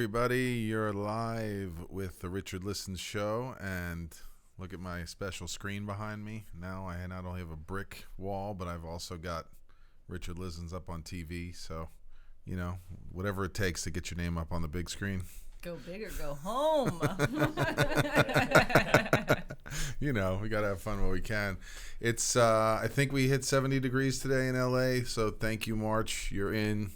everybody. You're live with the Richard Listens show, and look at my special screen behind me. Now I not only have a brick wall, but I've also got Richard Listens up on TV. So, you know, whatever it takes to get your name up on the big screen. Go big or go home. You know, we got to have fun while we can. It's, I think we hit 70 degrees today in LA, so thank you, March. You're in.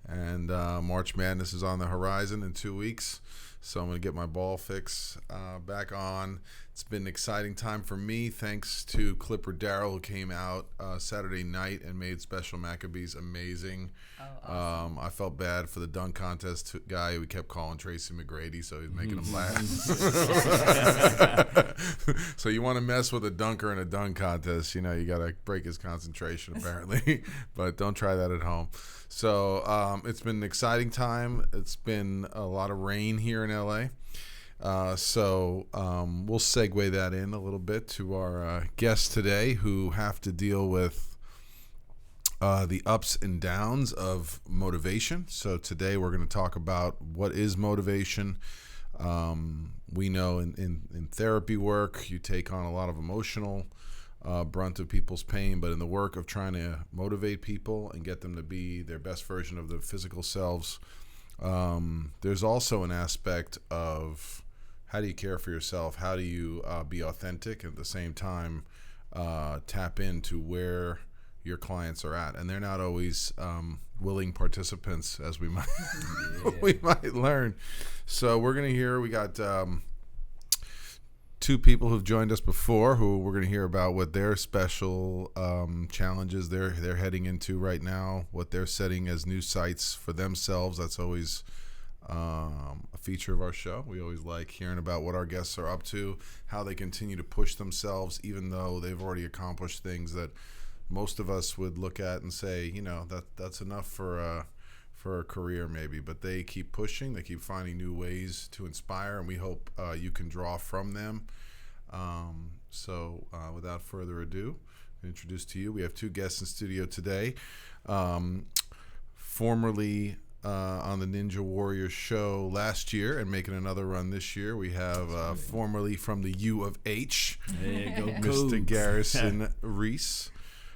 And March Madness is on the horizon in 2 weeks, so I'm going to get my ball fix back on. It's been an exciting time for me, thanks to Clipper Darrell, who came out Saturday night and made Special Maccabees amazing. Oh, awesome. I felt bad for the dunk contest guy who kept calling Tracy McGrady, so he's making him laugh. So you want to mess with a dunker in a dunk contest, you know, you got to break his concentration apparently, but don't try that at home. So it's been an exciting time. It's been a lot of rain here in LA. So we'll segue that in a little bit to our guests today, who have to deal with the ups and downs of motivation. So today we're going to talk about what is motivation. We know in therapy work, you take on a lot of emotional brunt of people's pain, but in the work of trying to motivate people and get them to be their best version of their physical selves, there's also an aspect of how do you care for yourself? How do you be authentic, and at the same time tap into where your clients are at? And they're not always willing participants, as we might we might learn. So we're going to hear, we got two people who've joined us before, who we're going to hear about what their special challenges they're heading into right now, what they're setting as new sights for themselves. That's always a feature of our show. We always like hearing about what our guests are up to, how they continue to push themselves, even though they've already accomplished things that most of us would look at and say, you know, that's enough for a career maybe, but they keep pushing, they keep finding new ways to inspire, and we hope you can draw from them. So without further ado, I'll introduce to you, we have two guests in studio today. Formerly on the Ninja Warrior show last year and making another run this year, we have formerly from the U of H, Mr. Garrisen Reese.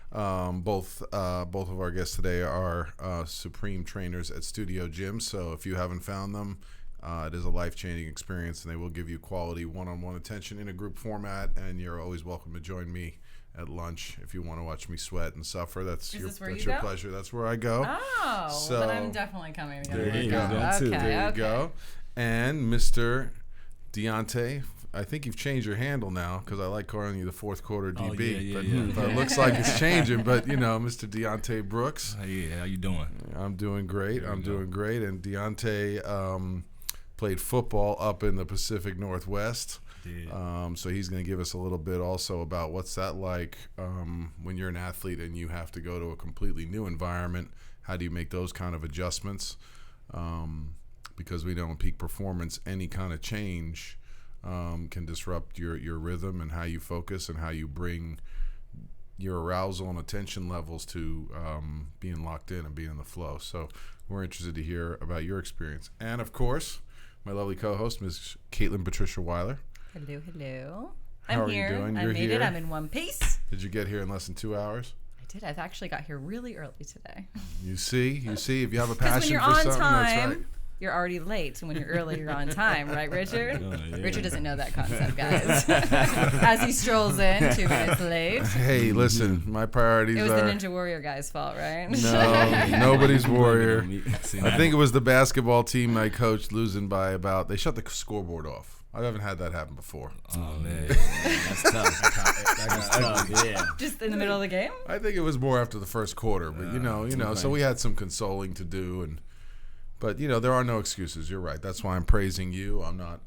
Both of our guests today are supreme trainers at Studio Gym, so if you haven't found them, it is a life-changing experience, and they will give you quality one-on-one attention in a group format, and you're always welcome to join me at lunch if you want to watch me sweat and suffer. That's your pleasure. That's where I go. Oh, so then I'm definitely coming together. There you go. There you go. And Mr. Dionte, I think you've changed your handle now, because I like calling you the fourth quarter DB. But it looks like it's changing. But, you know, Mr. Dionte Brooks. Yeah, how you doing? I'm doing great. Doing great. And Dionte played football up in the Pacific Northwest. So he's going to give us a little bit also about what's that like when you're an athlete and you have to go to a completely new environment. How do you make those kind of adjustments? Because we know in peak performance, any kind of change can disrupt your rhythm and how you focus and how you bring your arousal and attention levels to being locked in and being in the flow. So we're interested to hear about your experience. And, of course, my lovely co-host, Ms. Caitlin Patricia Weiler. Hello. How are you doing? I made it. I'm in one piece. Did you get here in less than 2 hours? I did. I've actually got here really early today. You see, if you have a passion for on something, time, that's right. You're already late. So when you're early, you're on time, right, Richard? Yeah. Richard doesn't know that concept, guys. As he strolls in 2 minutes late. Hey, listen, my priorities are... It was the Ninja Warrior guy's fault, right? No, nobody's warrior. I think it was the basketball team I coached losing by about... They shut the scoreboard off. I haven't had that happen before. Oh, man. That's tough. That's tough, yeah. Just in the middle of the game? I think it was more after the first quarter, but you know, so we had some consoling to do, but you know, there are no excuses. You're right. That's why I'm praising you. I'm not.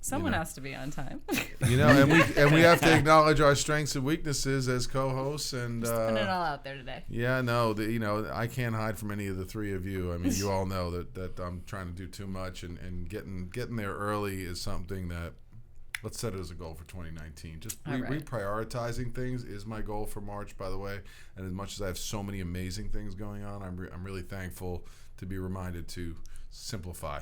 Someone has to be on time. You know, and we have to acknowledge our strengths and weaknesses as co-hosts, and just putting it all out there today. Yeah, no, you know, I can't hide from any of the three of you. I mean, you all know that I'm trying to do too much, and getting there early is something that, let's set it as a goal for 2019. Just reprioritizing things is my goal for March, by the way. And as much as I have so many amazing things going on, I'm really thankful to be reminded to simplify.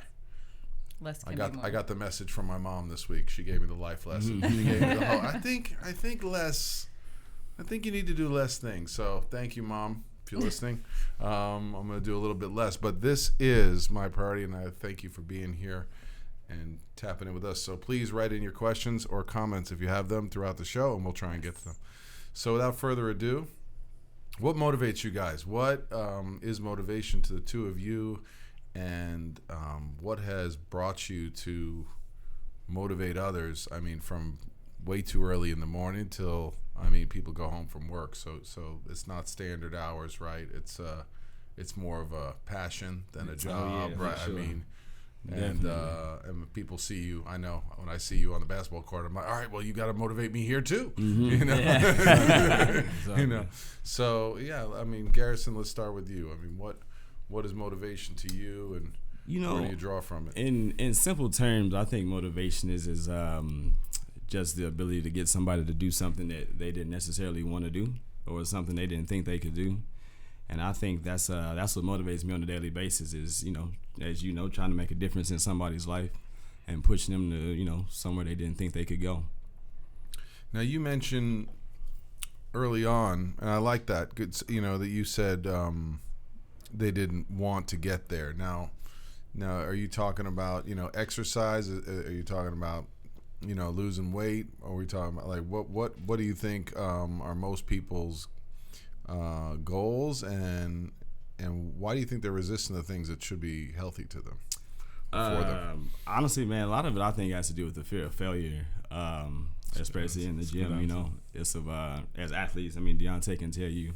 Less can I be more. got the message from my mom this week. She gave me the life lesson. She gave me the whole, I think less. I think you need to do less things. So thank you, Mom, if you're listening. I'm going to do a little bit less. But this is my priority, and I thank you for being here and tapping in with us. So please write in your questions or comments if you have them throughout the show, and we'll try and get to them. So without further ado, what motivates you guys? What is motivation to the two of you, and what has brought you to motivate others? I mean, from way too early in the morning till people go home from work. So it's not standard hours, right? It's more of a passion than a job, right? Sure. And people see you. I know when I see you on the basketball court, I'm like, all right, well, you got to motivate me here too. Mm-hmm. Exactly. So yeah, Garrison, let's start with you. What is motivation to you, and where do you draw from it? In simple terms, I think motivation is just the ability to get somebody to do something that they didn't necessarily want to do, or something they didn't think they could do. And I think that's what motivates me on a daily basis is, as trying to make a difference in somebody's life and pushing them to, somewhere they didn't think they could go. Now, you mentioned early on, and I like that, that you said they didn't want to get there. Now, are you talking about, exercise? Are you talking about, losing weight? Or are we talking about, like, what do you think are most people's goals, and why do you think they're resistant to things that should be healthy to them? Honestly, man, a lot of it I think has to do with the fear of failure, especially in the gym. It's as athletes. Dionte can tell you,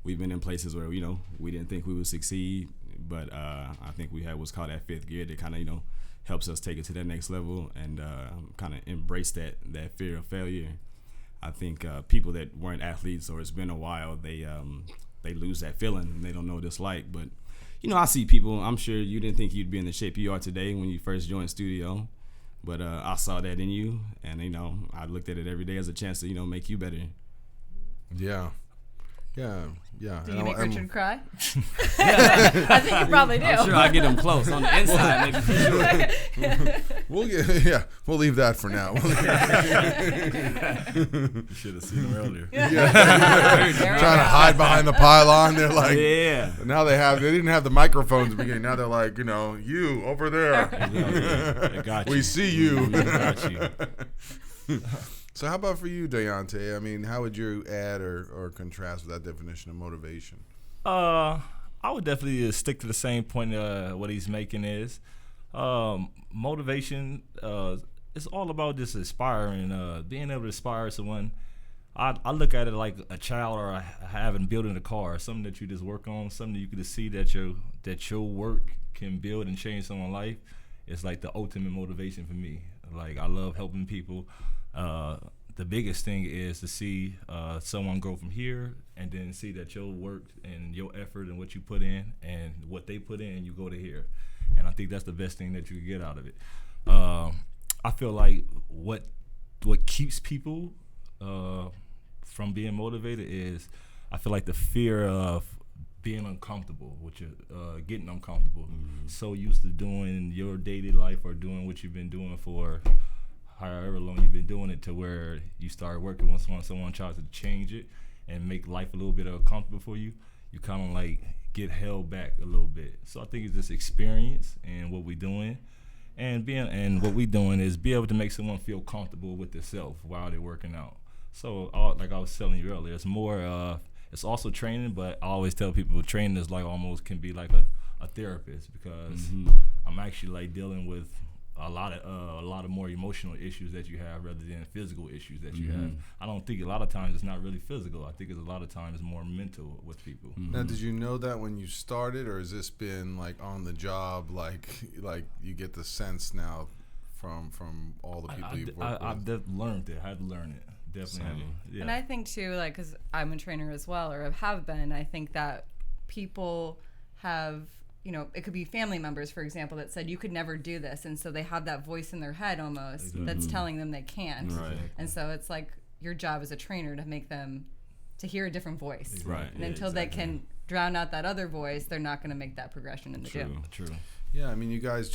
we've been in places where we didn't think we would succeed, but I think we had what's called that fifth gear that kind of helps us take it to that next level and kind of embrace that fear of failure. I think people that weren't athletes or it's been a while, they lose that feeling and they don't know what it's like. But, I see people, I'm sure you didn't think you'd be in the shape you are today when you first joined studio, but I saw that in you, and, I looked at it every day as a chance to, make you better. Yeah. Yeah. Do you make Richard cry? I think you probably do. I'm sure I get him close on the inside. We'll leave that for now. You should have seen him earlier. Trying to hide behind the pylon. They're like, yeah. Now they didn't have the microphones at the beginning. Now they're like, you over there. They got you. We see you. We got you. So how about for you, Dionte? How would you add or contrast with that definition of motivation? I would definitely stick to the same point what he's making is. Motivation it's all about just inspiring, being able to inspire someone. I look at it like a child or having building a car, something that you just work on, something that you can just see that your work can build and change someone's life. It's like the ultimate motivation for me. Like, I love helping people. The biggest thing is to see someone grow from here and then see that your work and your effort and what you put in and what they put in, you go to here. And I think that's the best thing that you can get out of it. I feel like what keeps people from being motivated is, I feel like the fear of being uncomfortable, getting uncomfortable. Mm-hmm. So used to doing your daily life or doing what you've been doing for however long you've been doing it, to where you start working with someone tries to change it and make life a little bit uncomfortable for you, you kind of like get held back a little bit. So I think it's this experience and what we're doing, and what we're doing is be able to make someone feel comfortable with themselves while they're working out. So like I was telling you earlier, it's more it's also training, but I always tell people training is like almost can be like a therapist, because I'm actually like dealing with a lot of more emotional issues that you have rather than physical issues that you have. I don't think a lot of times it's not really physical. I think it's a lot of times more mental with people. Now, did you know that when you started, or has this been like on the job, like you get the sense now from all the people you've worked with? I've learned it. I had to learn it. Definitely. Yeah. And I think too, like, because I'm a trainer as well, or have been, I think that people have, it could be family members, for example, that said you could never do this, and so they have that voice in their head almost that's telling them they can't. Right. And so it's like your job as a trainer to make them to hear a different voice. Right. And until they can drown out that other voice, they're not going to make that progression in the gym. True. Yeah, I mean, you guys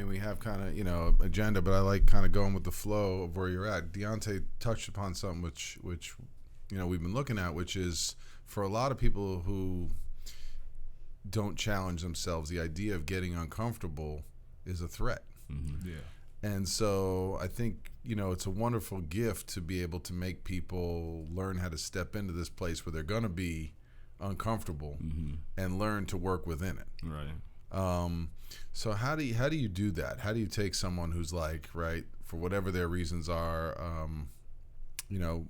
we have kind of, agenda, but I like kind of going with the flow of where you're at. Dionte touched upon something which we've been looking at, which is for a lot of people who don't challenge themselves, the idea of getting uncomfortable is a threat. Mm-hmm. Yeah. And so I think, it's a wonderful gift to be able to make people learn how to step into this place where they're going to be uncomfortable and learn to work within it. Right. So how do you do that? How do you take someone who's like, right, for whatever their reasons are,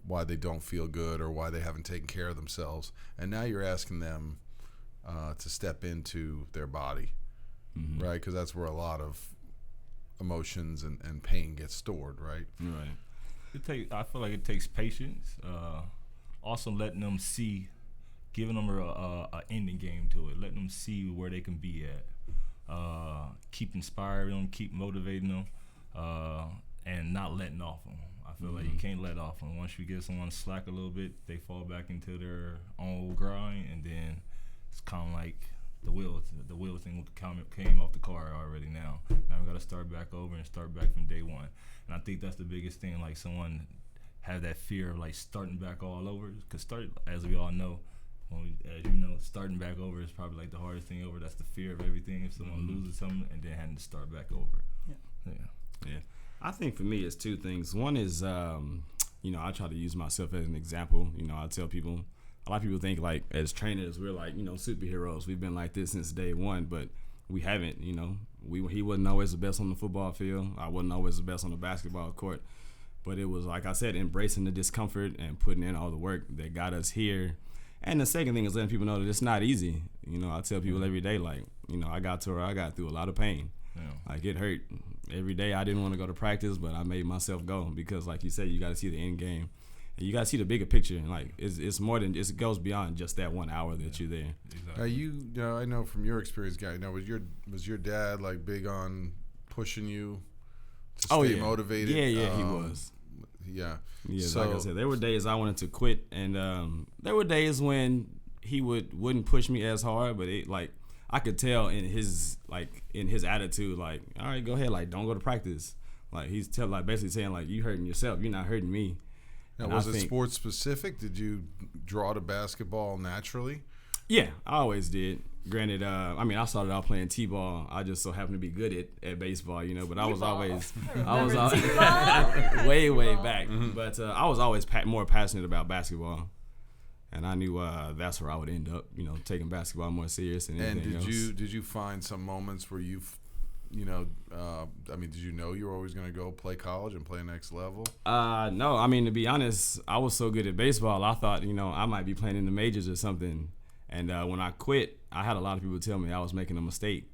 why they don't feel good or why they haven't taken care of themselves, and now you're asking them to step into their body, right? Because that's where a lot of emotions and pain gets stored, right? Right. I feel like it takes patience. Also letting them see, giving them a ending game to it, letting them see where they can be at. Keep inspiring them, keep motivating them, and not letting off them. I feel like you can't let off them. Once you give someone slack a little bit, they fall back into their own grind, and then it's kind of like the wheel thing came off the car already. Now we got to start back over and start back from day one. And I think that's the biggest thing. Like someone have that fear of like starting back all over, because as we all know, starting back over is probably like the hardest thing over. That's the fear of everything. If someone loses something and then having to start back over. Yeah. I think for me it's two things. One is, I try to use myself as an example. I tell people, a lot of people think like as trainers we're like, superheroes. We've been like this since day one, but we haven't. He wasn't always the best on the football field. I wasn't always the best on the basketball court. But it was, like I said, embracing the discomfort and putting in all the work that got us here. And the second thing is letting people know that it's not easy. I tell people every day, like, I got through a lot of pain. Yeah. Like, it hurt. Every day I didn't want to go to practice, but I made myself go because, like you said, you got to see the end game. And you got to see the bigger picture. And, like, it's more than, it goes beyond just that 1 hour that you're there. Exactly. I know from your experience, guy, was your dad, like, big on pushing you to stay motivated? Yeah, he was. Yeah. Yeah, so, like I said, there were days I wanted to quit, and there were days when he wouldn't push me as hard, but I could tell in his attitude, like, all right, go ahead, like, don't go to practice. Like, he's basically saying, like, you hurting yourself, you're not hurting me. Now, was it sports specific? Did you draw to basketball naturally? Yeah, I always did. Granted, I started out playing t-ball. I just so happened to be good at baseball, but I was always way back. But I was always more passionate about basketball, and I knew that's where I would end up, taking basketball more serious than anything else. And did you find some moments where did you know you were always going to go play college and play next level? No, to be honest, I was so good at baseball, I thought, I might be playing in the majors or something. And when I quit, I had a lot of people tell me I was making a mistake.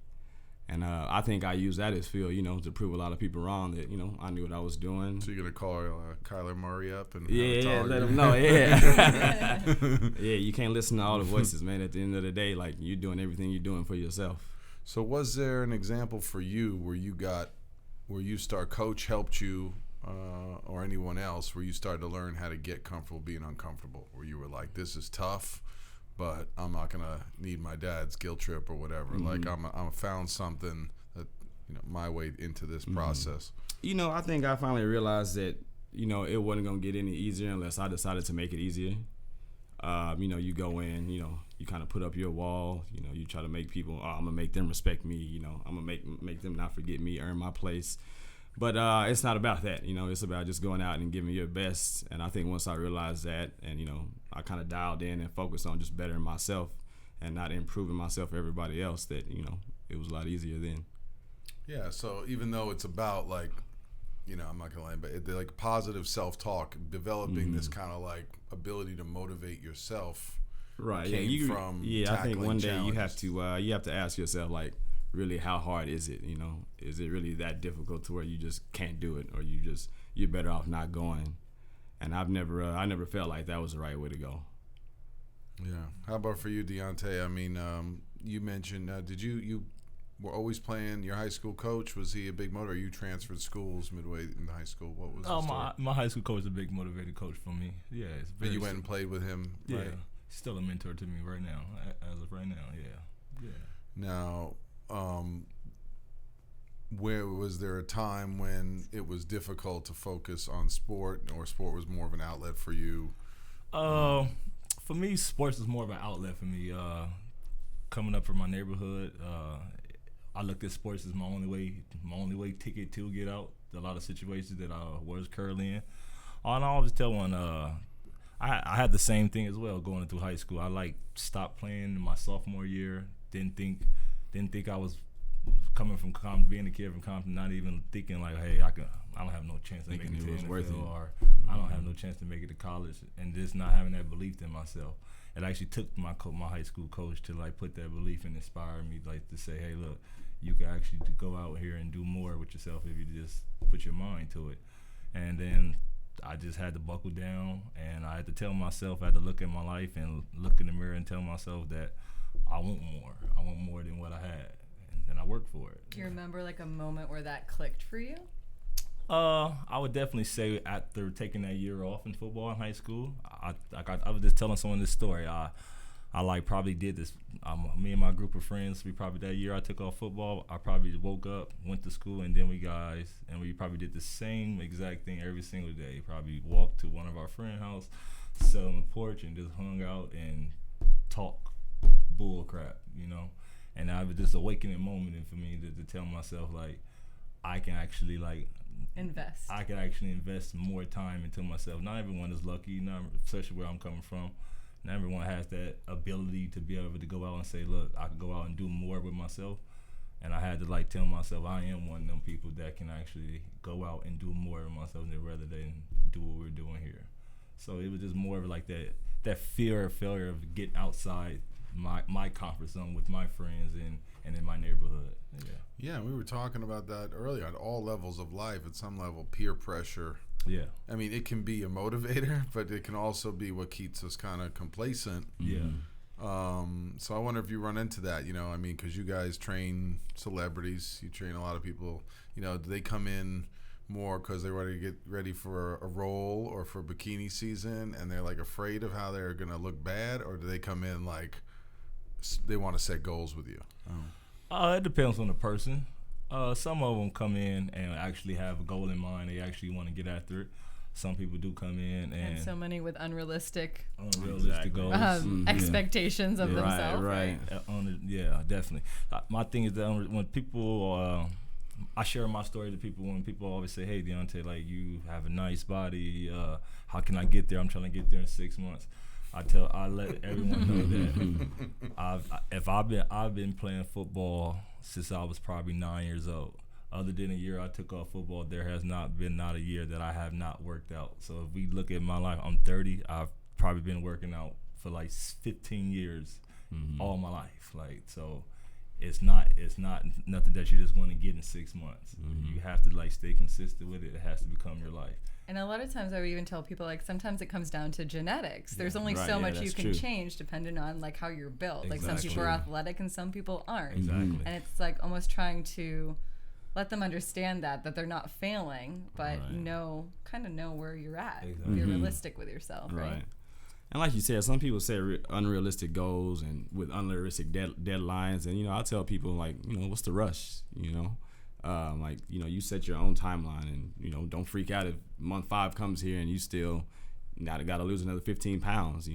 And I think I used that as fuel, to prove a lot of people wrong that, I knew what I was doing. So you're going to call Kyler Murray up and let him know, yeah. Yeah, you can't listen to all the voices, man. At the end of the day, like, you're doing everything you're doing for yourself. So was there an example for you where coach helped you or anyone else where you started to learn how to get comfortable being uncomfortable, where you were like, this is tough, but I'm not gonna need my dad's guilt trip or whatever. Like I'm found something that my way into this process. I think I finally realized that it wasn't gonna get any easier unless I decided to make it easier. You go in, you kind of put up your wall. You try to make people. I'm gonna make them respect me. I'm gonna make them not forget me, earn my place. But it's not about that. It's about just going out and giving your best. And I think once I realized that, and I kind of dialed in and focused on just bettering myself and not improving myself for everybody else, that it was a lot easier then. Yeah. So even though it's about like, I'm not gonna lie, but like positive self-talk, developing this kind of like ability to motivate yourself. Right. Yeah. I think one day challenges. you have to ask yourself, like, really, how hard is it? Is it really that difficult to where you just can't do it, or you're better off not going? And I never felt like that was the right way to go. Yeah. How about for you, Dionte? I mean, you mentioned did you were always playing. Your high school coach, was he a big motivator? You transferred schools midway in high school. What was the story? My high school coach is a big motivated coach for me. Yeah, it's But you went and played with him, yeah, right? he's still a mentor to me right now. As of right now, yeah. Now, where was there a time when it was difficult to focus on sport, or sport was more of an outlet for you? For me, sports is more of an outlet for me. Coming up from my neighborhood, I looked at sports as my only way ticket to get out a lot of situations that I was currently in. And I always tell one, I had the same thing as well going through high school. I stopped playing in my sophomore year. Didn't think I was coming from Compton, being a kid from Compton, not even thinking like, hey, I don't have no chance to make it to NFL, or I don't have no chance to make it to college, and just not having that belief in myself. It actually took my high school coach to put that belief and inspire me, to say, hey, look, you can actually go out here and do more with yourself if you just put your mind to it. And then I just had to buckle down, and I had to tell myself, I had to look at my life and look in the mirror and tell myself that I want more. I want more than what I had, and I worked for it. Do you remember a moment where that clicked for you? I would definitely say after taking that year off in football in high school, I was just telling someone this story. I probably did this. Me and my group of friends, we probably, that year I took off football, I probably woke up, went to school, and then we probably did the same exact thing every single day. Probably walked to one of our friend's house, sat on the porch, and just hung out and talk bull crap, And that was this awakening moment for me to tell myself, I can actually, invest. I can actually invest more time into myself. Not everyone is lucky, especially where I'm coming from. Not everyone has that ability to be able to go out and say, look, I can go out and do more with myself. And I had to tell myself I am one of them people that can actually go out and do more with myself rather than do what we're doing here. So it was just more of that fear of failure of getting outside my comfort zone with my friends and in my neighborhood. Yeah, we were talking about that earlier. At all levels of life, at some level, peer pressure. Yeah. I mean, it can be a motivator, but it can also be what keeps us kind of complacent. Yeah. So I wonder if you run into that, because you guys train celebrities, you train a lot of people. Do they come in more because they're ready to get ready for a role or for bikini season, and they're afraid of how they're gonna look bad, or do they come in they want to set goals with you? It depends on the person. Some of them come in and actually have a goal in mind. They actually want to get after it. Some people do come in and so many with unrealistic goals, expectations of themselves. Right. Yeah, definitely. My thing is that when people, I share my story to people. When people always say, "Hey, Dionte, you have a nice body. How can I get there? I'm trying to get there in 6 months." I let everyone know that I've been playing football since I was probably 9 years old. Other than a year I took off football, there has not a year that I have not worked out. So if we look at my life, I'm 30. I've probably been working out for 15 years, all my life. So it's not nothing that you're just going to get in 6 months. You have to stay consistent with it. It has to become your life. And a lot of times I would even tell people sometimes it comes down to genetics. There's only so much you can change depending on how you're built. Exactly. Some people are athletic and some people aren't. Exactly. And it's almost trying to let them understand that they're not failing, but know where you're at. Exactly. Be realistic with yourself, right? And like you said, some people set unrealistic goals and with unrealistic deadlines. And I tell people what's the rush? You set your own timeline, and don't freak out if month 5 comes here and you still got to lose another 15 pounds.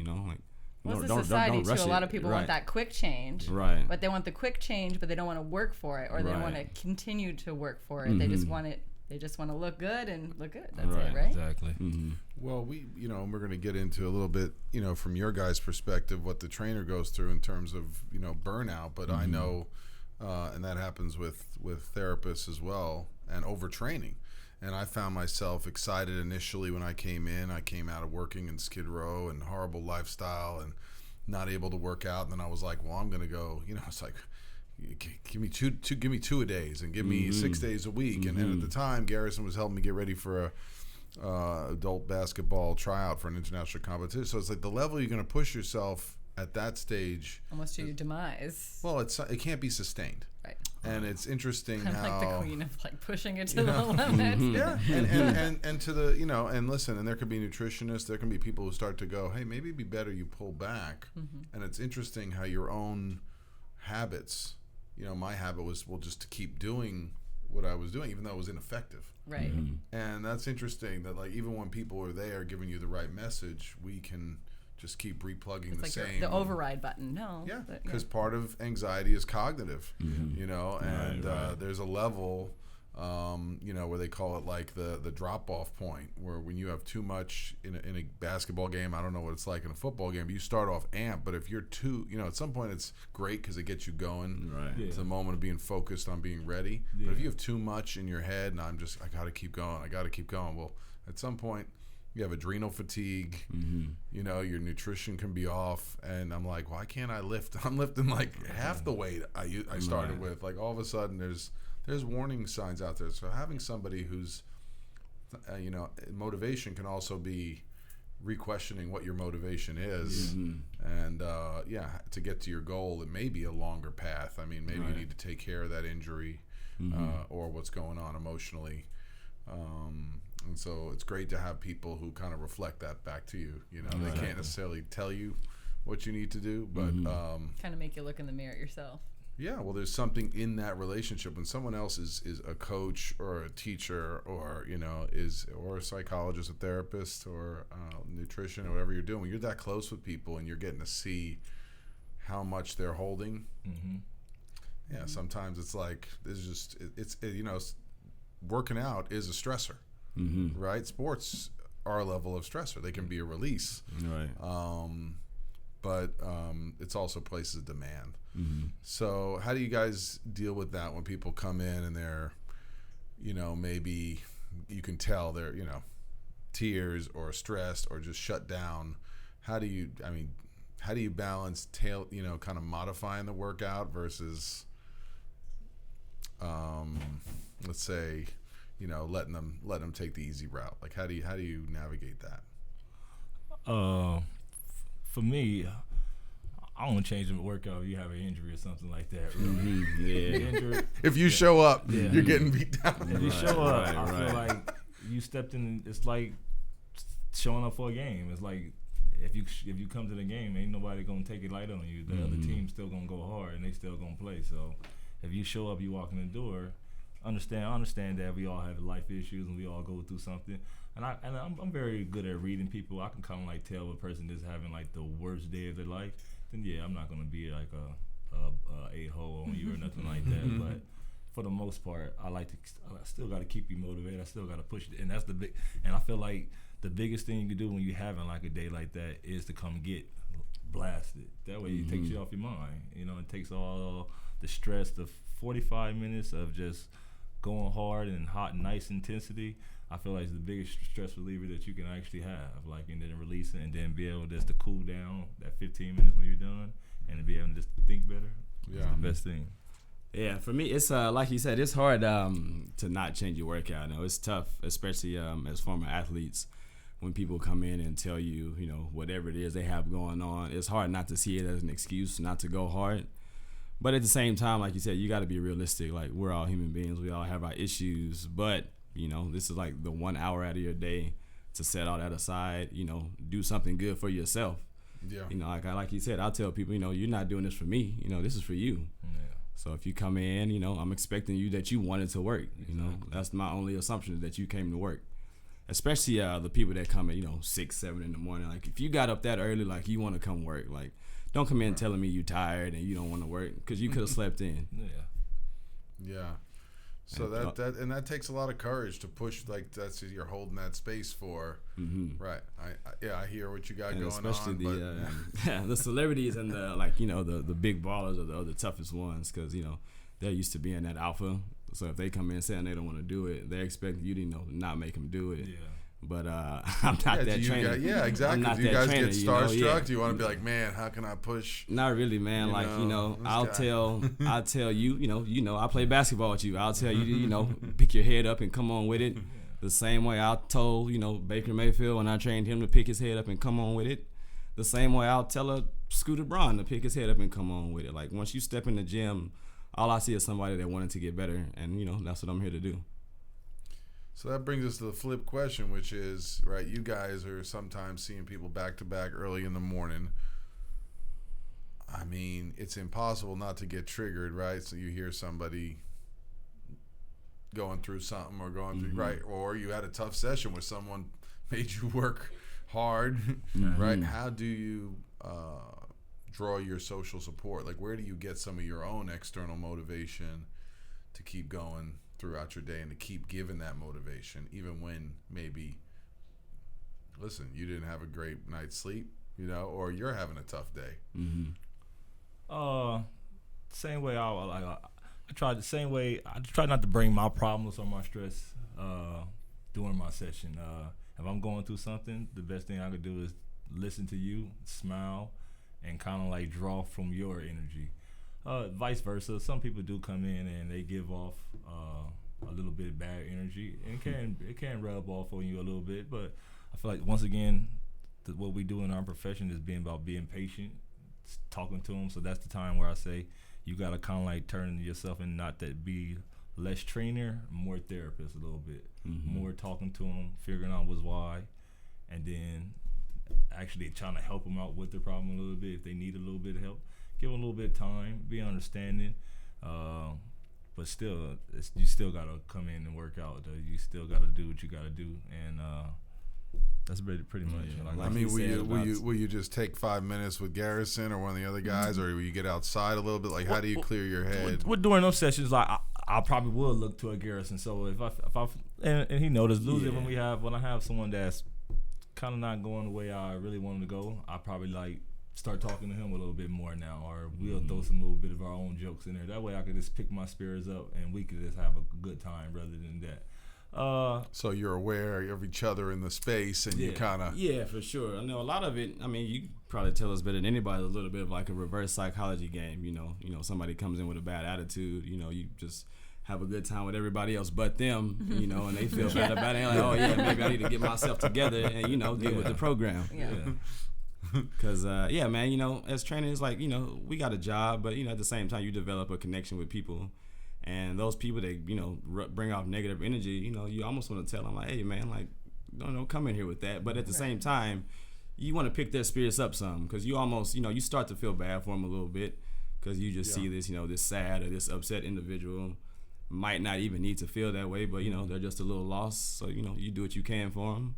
Well, it's a society too. A lot of people want that quick change, right? But they want the quick change, but they don't want to work for it, or they don't want to continue to work for it. They just want it. They just want to look good and look good. That's it, right? Exactly. Well, we're going to get into a little bit, from your guys' perspective, what the trainer goes through in terms of, burnout. But I know, and that happens with therapists as well, and overtraining. And I found myself excited initially when I came in. I came out of working in Skid Row and horrible lifestyle and not able to work out. And then I was like, well, I'm going to go, it's give me two a days and give me 6 days a week. And at the time, Garrison was helping me get ready for a adult basketball tryout for an international competition. So it's the level you're going to push yourself at that stage, almost to your demise. Well, it can't be sustained. Right. And it's interesting I'm how like the queen of like pushing it to the limit. yeah, and to the and listen, and there could be nutritionists, there can be people who start to go, hey, maybe it'd be better you pull back. And it's interesting how your own habits, my habit was just to keep doing what I was doing, even though it was ineffective. Right. And that's interesting that like even when people are there giving you the right message, we can just keep replugging It's the like same. the override button. No. Yeah, but, because part of anxiety is cognitive, and Right. there's a level, where they call it like the drop-off point, where when you have too much in a basketball game, I don't know what it's like in a football game, but you start off amped, but if you're too, at some point it's great because it gets you going. Right. Yeah. It's the moment of being focused on being ready. Yeah. But if you have too much in your head, and I got to keep going, well, at some point, you have adrenal fatigue, your nutrition can be off, and I'm like, why can't I lift? I'm lifting like half the weight I started with. Like all of a sudden there's warning signs out there. So having somebody who's, motivation can also be re-questioning what your motivation is, and to get to your goal, it may be a longer path. I mean, maybe you need to take care of that injury or what's going on emotionally. And so it's great to have people who kind of reflect that back to you. They can't necessarily tell you what you need to do, but kind of make you look in the mirror yourself. yeah, well, there's something in that relationship when someone else is a coach or a teacher or or a psychologist, a therapist, or nutrition, or whatever you're doing. When you're that close with people and you're getting to see how much they're holding. Yeah, sometimes it's like working out is a stressor. Right? Sports are a level of stressor. They can be a release. Right. But it's also places of demand. So how do you guys deal with that when people come in and they're, maybe you can tell they're, tears or stressed or just shut down? How do you balance kind of modifying the workout versus, let's say, letting them take the easy route? Like how do you navigate that? For me, I don't change the workout if you have an injury or something like that. Really. Yeah. Injured, If you show up, Yeah. you're getting beat down. if you show up, right, I right. feel like you stepped in. It's like showing up for a game. It's like if you come to the game, ain't nobody gonna take it light on you. The other team's still gonna go hard and they still gonna play. So if you show up, you walk in the door. I understand that we all have life issues and we all go through something. And I'm very good at reading people. I can kind of like tell a person is having like the worst day of their life. Then I'm not gonna be like a a-hole on you or nothing like that. But for the most part, I still got to keep you motivated. I still got to push it, and that's the big. And I feel like the biggest thing you can do when you're having like a day like that is to come get blasted. That way it takes you off your mind. It takes all the stress, the 45 minutes of just going hard and hot and nice intensity. I feel like it's the biggest stress reliever that you can actually have, like, and then release it and then be able just to cool down that 15 minutes when you're done and to be able to just think better. Yeah. It's the best thing. Yeah, for me, it's like you said, it's hard to not change your workout. It's tough, especially as former athletes, when people come in and tell you, whatever it is they have going on. It's hard not to see it as an excuse not to go hard. But at the same time, like you said, you got to be realistic. Like, we're all human beings. We all have our issues. But, this is like the 1 hour out of your day to set all that aside, do something good for yourself. Yeah. Like you said, I'll tell people, you're not doing this for me. This is for you. Yeah. So if you come in, I'm expecting you that you wanted to work. That's my only assumption, is that you came to work. Especially the people that come at 6, 7 in the morning. Like, if you got up that early, like, you want to come work. Like, don't come in telling me you tired and you don't want to work, because you could have slept in. Yeah. So that takes a lot of courage to push. Like, that's you're holding that space for. Right. I hear what you got And going especially on. the celebrities and the the big ballers are the toughest ones, because they're used to being that alpha. So if they come in saying they don't want to do it, they expect you to not make them do it. Yeah. But I'm not that trainer. Exactly. I'm not Do you that guys trainer, get starstruck? Yeah. Do you want to be like, man, how can I push? Not really, man. I'll tell you, I play basketball with you. I'll tell you to, pick your head up and come on with it. The same way I told, Baker Mayfield when I trained him to pick his head up and come on with it. The same way I'll tell Scooter Braun to pick his head up and come on with it. Like, once you step in the gym, all I see is somebody that wanted to get better, and that's what I'm here to do. So that brings us to the flip question, which is, right, you guys are sometimes seeing people back to back early in the morning. I mean, it's impossible not to get triggered, right? So you hear somebody going through something or going through, right? Or you had a tough session where someone made you work hard, right? How do you draw your social support? Like, where do you get some of your own external motivation to keep going throughout your day and to keep giving that motivation, even when maybe, listen, you didn't have a great night's sleep, or you're having a tough day? Same way I try not to bring my problems or my stress during my session. If I'm going through something, the best thing I could do is listen to you, smile, and kind of like draw from your energy. Vice versa, some people do come in and they give off a little bit of bad energy, and it can rub off on you a little bit. But I feel like, once again, what we do in our profession is about being patient, talking to them. So that's the time where I say you got to kind of like turn yourself and not that be less trainer, more therapist a little bit, more talking to them, figuring out what's why, and then actually trying to help them out with their problem a little bit if they need a little bit of help. Give them a little bit of time, be understanding, but still, you still got to come in and work out. You still got to do what you got to do, and that's pretty much. I mean, will you just take 5 minutes with Garrison or one of the other guys, or will you get outside a little bit? Like, how do you clear your head? During those sessions, like I probably would look to a Garrison. So if I and he noticed losing when I have someone that's kind of not going the way I really want him to go, I probably like start talking to him a little bit more now, or we'll throw some little bit of our own jokes in there. That way I could just pick my spirits up and we could just have a good time rather than that. So you're aware of each other in the space, and you kind of... Yeah, for sure. I know a lot of it, I mean, you probably tell us better than anybody, a little bit of like a reverse psychology game. Somebody comes in with a bad attitude, you just have a good time with everybody else but them, and they feel bad about it. And like, oh yeah, maybe I need to get myself together and, get with the program. Yeah. Because, man, as trainers, like, we got a job, but, at the same time, you develop a connection with people. And those people that, bring off negative energy, you almost want to tell them, like, hey, man, like, don't come in here with that. But at the same time, you want to pick their spirits up some, because you almost, you start to feel bad for them a little bit, because you just see this, this sad or this upset individual might not even need to feel that way, but, they're just a little lost. So, you do what you can for them.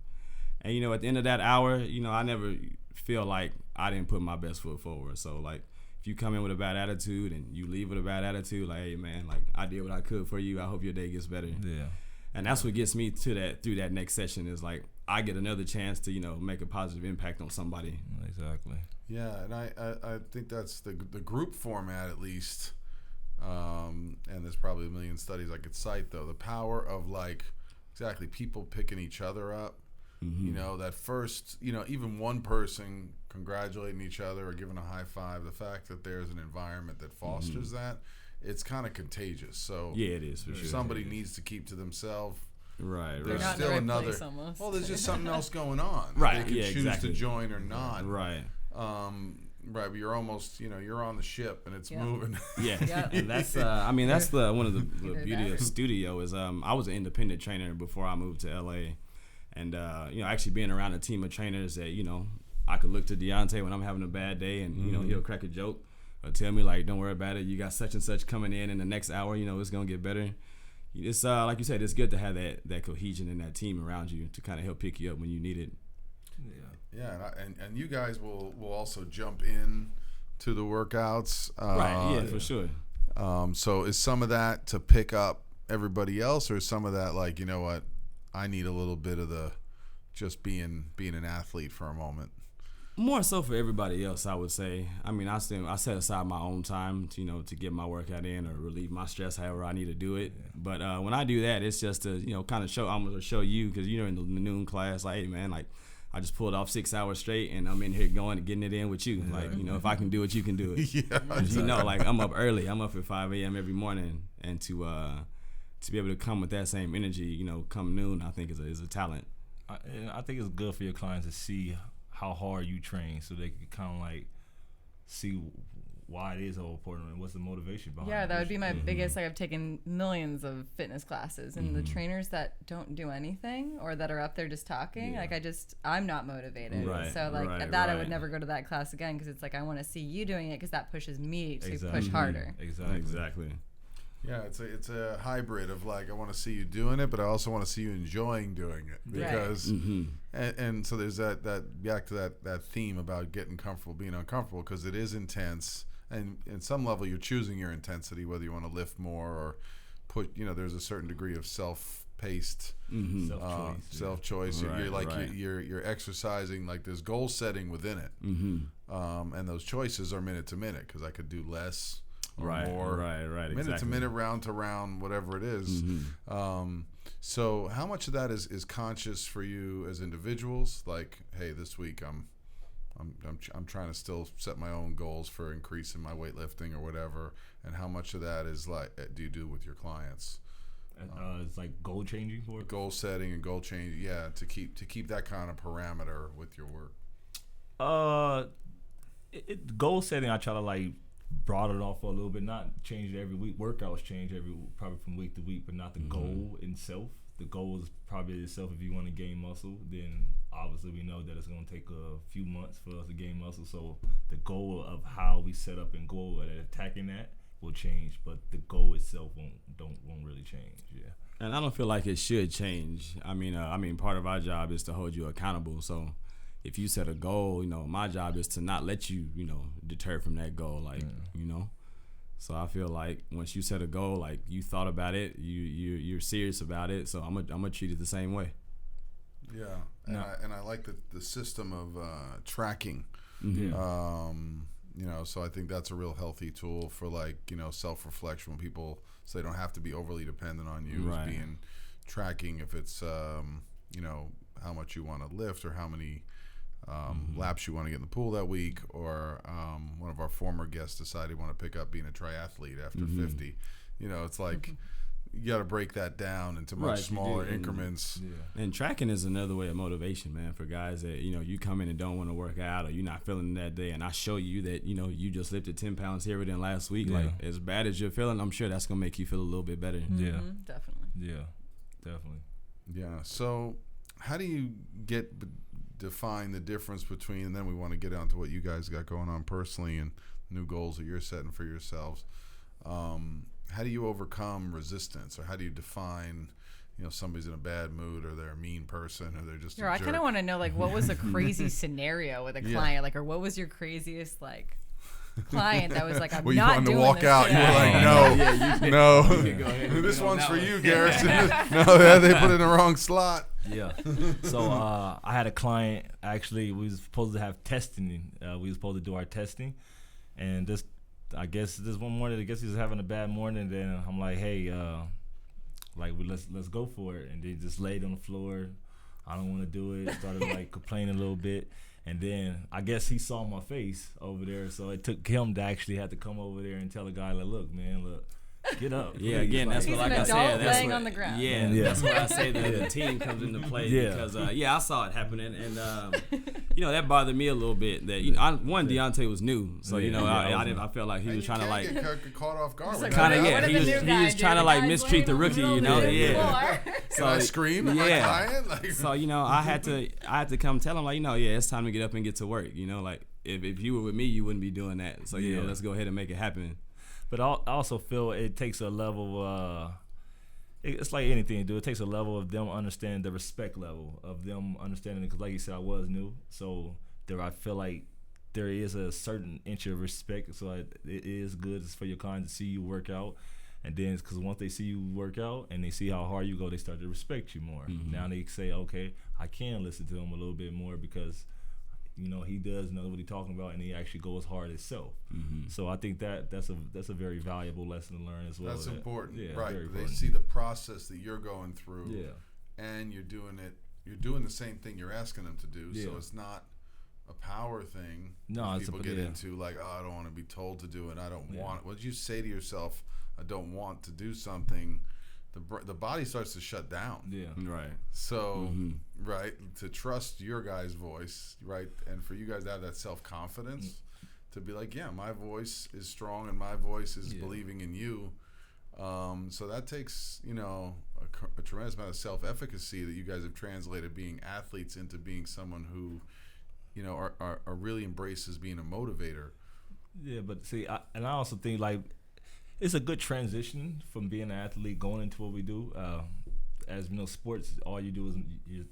And, at the end of that hour, I never feel like I didn't put my best foot forward. So, like, if you come in with a bad attitude and you leave with a bad attitude, like, hey, man, like, I did what I could for you. I hope your day gets better. Yeah. And that's what gets me through that next session is, like, I get another chance to, make a positive impact on somebody. Exactly. Yeah, and I think that's the group format, at least. And there's probably a million studies I could cite, though. The power of, like, exactly, people picking each other up. That first, even one person congratulating each other or giving a high five, the fact that there's an environment that fosters that, it's kind of contagious. So yeah, it is. For sure. Somebody needs to keep to themselves. Right. There's not still in the right another. place almost. Well, there's just something else going on. Right. They can choose exactly. to join or not. Right. Right, but you're almost, you're on the ship and it's moving. Yeah, Yep. and that's that's the one of the Either beauty that. of studio is I was an independent trainer before I moved to LA, and actually being around a team of trainers that I could look to Dionte when I'm having a bad day, and he'll crack a joke or tell me like, don't worry about it, you got such and such coming in the next hour, it's gonna get better. It's like you said, it's good to have that cohesion and that team around you to kind of help pick you up when you need it. Yeah, and you guys will also jump in to the workouts. Right, yeah, for sure. So is some of that to pick up everybody else, or is some of that like, what, I need a little bit of the just being an athlete for a moment? More so for everybody else, I would say. I mean, I set aside my own time to get my workout in or relieve my stress however I need to do it. Yeah. But when I do that, it's just to kind of show. I'm gonna show you, because you're in the noon class. Like, hey man, like I just pulled off 6 hours straight, and I'm in here going and getting it in with you. Yeah. Like, if I can do it, you can do it. Yeah, exactly. Like I'm up early. I'm up at 5 a.m. every morning, and to be able to come with that same energy, come noon, I think is a talent. I think it's good for your clients to see how hard you train, so they can kind of like see why it is so important and what's the motivation behind it. Yeah, that would be my biggest. Like, I've taken millions of fitness classes, and the trainers that don't do anything or that are up there just talking, like, I'm not motivated. Right, So like right, that, I right. would never go to that class again, because it's like I want to see you doing it, because that pushes me to push harder. Exactly. Yeah, it's a hybrid of like, I want to see you doing it, but I also want to see you enjoying doing it, because and so there's that back to that theme about getting comfortable being uncomfortable, because it is intense, and in some level you're choosing your intensity, whether you want to lift more or put, there's a certain degree of self-paced self-choice. Right, you're exercising, like there's goal setting within it, and those choices are minute to minute, because I could do less or more, minute to minute, round to round, whatever it is. So how much of that is conscious for you as individuals? Like, hey, this week I'm trying to still set my own goals for increasing my weightlifting or whatever, and how much of that is like do you do with your clients? It's like goal changing for it? Goal setting and goal changing, to keep that kind of parameter with your work. Goal setting, I try to like broaden it off for a little bit, not change it every week. Workouts change probably from week to week, but not the goal itself. The goal is probably itself. If you want to gain muscle, then obviously we know that it's going to take a few months for us to gain muscle. So the goal of how we set up and go at attacking that will change, but the goal itself won't really change. Yeah. And I don't feel like it should change. I mean, part of our job is to hold you accountable. So if you set a goal, my job is to not let you, deter from that goal. Like, So I feel like once you set a goal, like you thought about it, you're serious about it. So I'm gonna treat it the same way. Yeah, and I like the system of tracking. So I think that's a real healthy tool for like self-reflection, when people say they don't have to be overly dependent on you, as being tracking if it's how much you want to lift, or how many laps you want to get in the pool that week, or one of our former guests decided he wanted to pick up being a triathlete after 50. It's like you got to break that down into much smaller increments. And tracking is another way of motivation, man, for guys that you come in and don't want to work out, or you're not feeling it that day, and I show you that you just lifted 10 pounds heavier than last week. Like, as bad as you're feeling, I'm sure that's gonna make you feel a little bit better. Definitely. Yeah. So how do you define the difference between, and then we want to get on to what you guys got going on personally and new goals that you're setting for yourselves. How do you overcome resistance, or how do you define, somebody's in a bad mood, or they're a mean person, or they're just a jerk? I kind of want to know, like, what was a crazy scenario with a client, like, or what was your craziest, like, client that was like, I'm not doing this. You wanted to walk out. You were like, no. This one's for you, Garrison. No, they put it in the wrong slot. Yeah. So I had a client, actually, we was supposed to have testing. We was supposed to do our testing. And this one morning, he was having a bad morning. Then I'm like, hey, let's go for it. And they just laid on the floor. I don't want to do it. Started like complaining a little bit. And then I guess he saw my face over there. So it took him to actually have to come over there and tell the guy, like, look, get up. Yeah, again, that's what, like I said, that's laying on the ground. Yeah, that's why I say that the team comes into play, because I saw it happening, and that bothered me a little bit. That Dionte was new, so I felt like he was trying to like get caught off guard. He was trying to like mistreat the rookie, So I scream? So I had to come tell him, like, it's time to get up and get to work. Like if you were with me, you wouldn't be doing that. So let's go ahead and make it happen. But I also feel it takes a level of, it's like anything, dude. It takes a level of them understanding the respect level of them understanding, because like you said, I was new. So I feel like there is a certain inch of respect. So it is good for your client to see you work out. And then, because once they see you work out and they see how hard you go, they start to respect you more. Now they say, okay, I can listen to him a little bit more, because he does know what he's talking about, and he actually goes hard himself. So I think that's a very valuable lesson to learn as well. That's important, right? Very They important. see the process that you're going through, and you're doing it. You're doing the same thing you're asking them to do. So it's not a power thing. No, people get into like, I don't want to be told to do it. I don't want it. What did you say to yourself? I don't want to do something. The body starts to shut down. Right. So, right, to trust your guys' voice, right, and for you guys to have that self-confidence, to be like, yeah, my voice is strong and my voice is believing in you. So that takes, a tremendous amount of self-efficacy that you guys have translated being athletes into being someone who, are really embraces being a motivator. Yeah, but see, I also think like it's a good transition from being an athlete going into what we do. As you know, sports, all you do is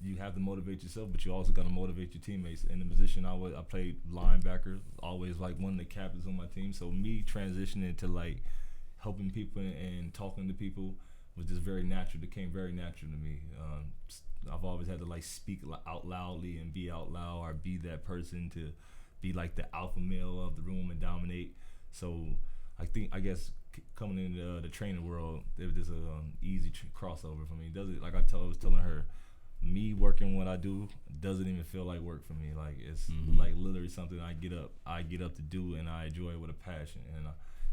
you have to motivate yourself, but you also got to motivate your teammates. In the position I played linebacker, always like one of the captains on my team. So me transitioning to like helping people and talking to people was just very natural. It became very natural to me. I've always had to like speak out loudly and be out loud, or be that person to be like the alpha male of the room and dominate. So I guess coming into the training world, it was just an easy crossover for me. Does it, like I was telling her, me working what I do doesn't even feel like work for me. Like it's like literally something I get up to do, and I enjoy it with a passion.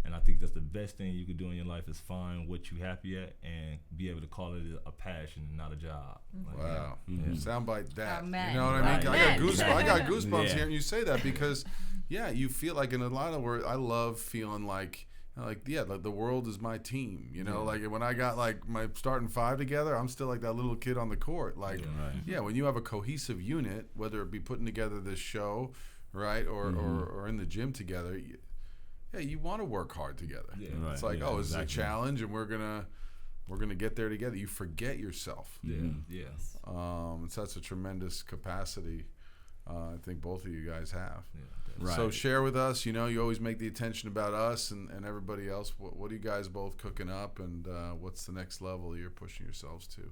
And I think that's the best thing you could do in your life is find what you're happy at and be able to call it a passion, not a job. Like, wow. Soundbite that. Amen. You know what I mean? Right. I got goosebumps hearing you say that, because, you feel like in a lot of words, I love feeling like the world is my team. Like when I got like my starting five together, I'm still like that little kid on the court. Like, when you have a cohesive unit, whether it be putting together this show, right, or in the gym together, you want to work hard together. Yeah. Right. It's like, this is a challenge, and we're gonna get there together. You forget yourself. Yeah. Yes. It's such a tremendous capacity. I think both of you guys have. Yeah, right. So share with us. You always make the attention about us and everybody else. What are you guys both cooking up, and what's the next level you're pushing yourselves to?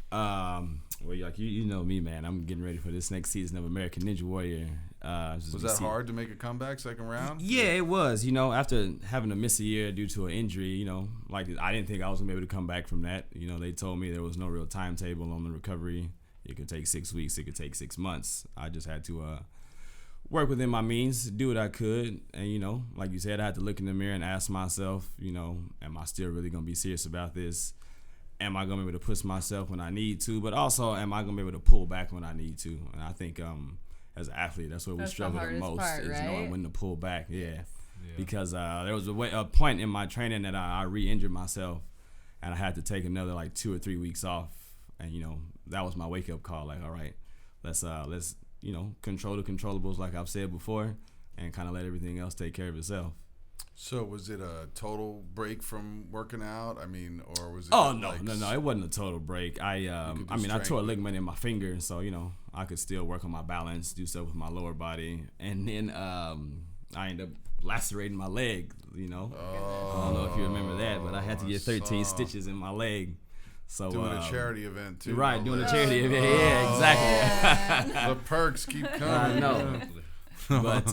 Well, like you know me, man. I'm getting ready for this next season of American Ninja Warrior. Was that hard to make a comeback second round? Yeah, it was. After having to miss a year due to an injury, like I didn't think I was gonna be able to come back from that. They told me there was no real timetable on the recovery. It could take 6 weeks. It could take 6 months. I just had to work within my means, do what I could, and like you said, I had to look in the mirror and ask myself, am I still really gonna be serious about this? Am I going to be able to push myself when I need to? But also, am I going to be able to pull back when I need to? And I think as an athlete, that's where we struggle the most, is knowing when to pull back. Yeah. Because there was a point in my training that I re-injured myself, and I had to take another like 2 or 3 weeks off. And, that was my wake-up call. Like, all right, let's control the controllables like I've said before, and kind of let everything else take care of itself. So was it a total break from working out? I mean, or was it? Oh no, it wasn't a total break. I tore a ligament in my finger, so I could still work on my balance, do stuff with my lower body, and then I ended up lacerating my leg. I don't know if you remember that, but I had to get 13 stitches in my leg. So doing a charity event too. Right, doing a charity event. Yeah, exactly. The perks keep coming. I know. But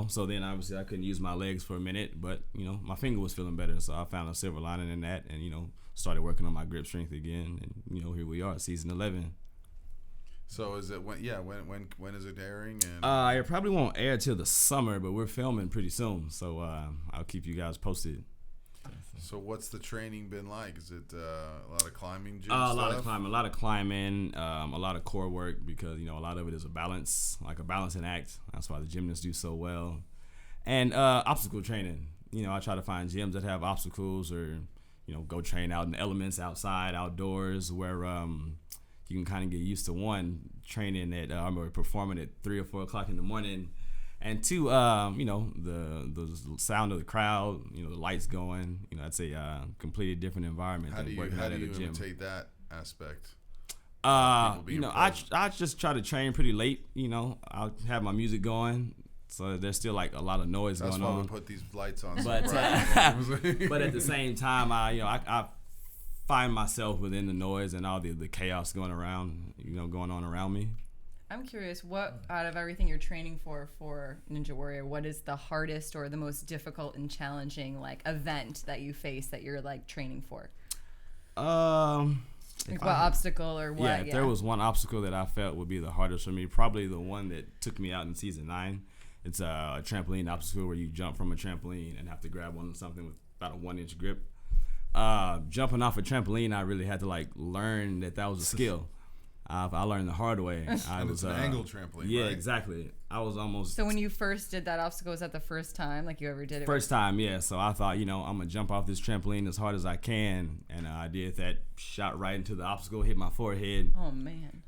so then obviously I couldn't use my legs for a minute, but my finger was feeling better, so I found a silver lining in that, and started working on my grip strength again, and here we are, season 11. So is it when is it airing? And it probably won't air till the summer, but we're filming pretty soon, so I'll keep you guys posted. So what's the training been like? Is it a lot of climbing, gym a lot of climbing, a lot of core work, because a lot of it is a balancing act. That's why the gymnasts do so well. And obstacle training. I try to find gyms that have obstacles, or go train out in the elements, outside, outdoors, where you can kind of get used to, one, training at performing at 3 or 4 o'clock in the morning. And two, the sound of the crowd, the lights going, that's a completely different environment than working out at a gym. How do you imitate that aspect? I just try to train pretty late. I'll have my music going, so there's still like a lot of noise going on. That's why we put these lights on. But but at the same time, I find myself within the noise and all the chaos going on around me. I'm curious, what out of everything you're training for Ninja Warrior, what is the hardest or the most difficult and challenging event that you face that you're training for? What obstacle or what? Yeah, if there was one obstacle that I felt would be the hardest for me, probably the one that took me out in season 9. It's a trampoline obstacle where you jump from a trampoline and have to grab something with about a 1-inch grip. Jumping off a trampoline, I really had to learn that was a skill. I learned the hard way. And it's an angle trampoline, Yeah, right? exactly. I was almost... So when you first did that obstacle, was that the first time like you ever did it? First time, yeah. So I thought, I'm going to jump off this trampoline as hard as I can. And I did that, shot right into the obstacle, hit my forehead. Oh, man.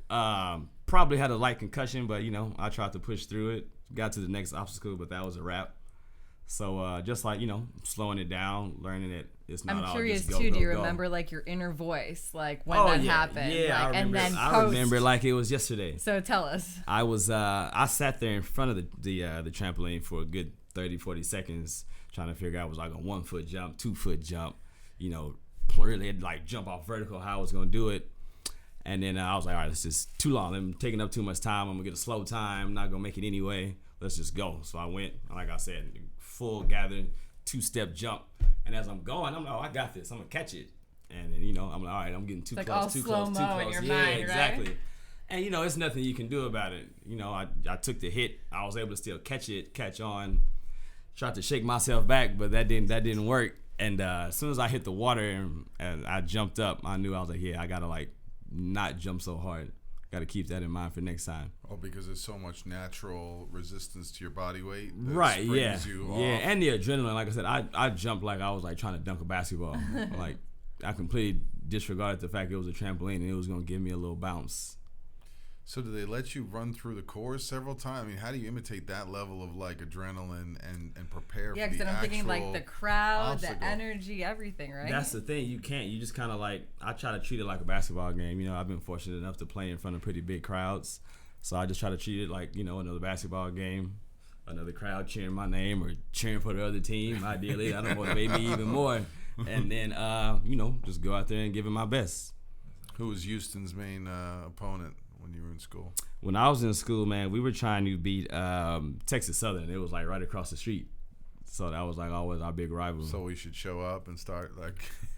Probably had a light concussion, but, I tried to push through it. Got to the next obstacle, but that was a wrap. So just like, slowing it down, learning it. It's not I'm all curious, just go, too. go, Do you go. remember, like, your inner voice, like, when Oh, that yeah. happened? Yeah, like, I remember. And then I remember post. like it was yesterday. So tell us. I sat there in front of the trampoline for a good 30, 40 seconds trying to figure out was like a 1 foot jump, 2 foot jump, really like jump off vertical, how I was going to do it. And then I was like, all right, this is too long. I'm taking up too much time. I'm going to get a slow time. I'm not going to make it anyway. Let's just go. So I went, like I said, full gathering, 2-step jump. And as I'm going, I'm like, oh, I got this. I'm going to catch it. And then, I'm like, all right, I'm getting too It's close, like all too close, too slow-mo close. in your Yeah, mind, exactly. right? And, it's nothing you can do about it. I took the hit. I was able to still catch on. Tried to shake myself back, but that didn't work. And as soon as I hit the water and I jumped up, I knew I was like, yeah, I got to, not jump so hard. Got to keep that in mind for next time. Oh, because there's so much natural resistance to your body weight. That Right, springs you off. and the adrenaline. Like I said, I jumped like I was trying to dunk a basketball. Like I completely disregarded the fact it was a trampoline and it was gonna give me a little bounce. So do they let you run through the course several times? I mean, how do you imitate that level of adrenaline and prepare Yeah, for the because I'm thinking like the crowd, obstacle? the energy, everything, right? That's the thing. You can't. You just kind of I try to treat it like a basketball game. I've been fortunate enough to play in front of pretty big crowds. So I just try to treat it like, another basketball game. Another crowd cheering my name or cheering for the other team, ideally. I don't know, maybe even more. And then, just go out there and give it my best. Who was Houston's main opponent when you were in school? When I was in school, man, we were trying to beat Texas Southern. It was right across the street. So that was always our big rival. So we should show up and start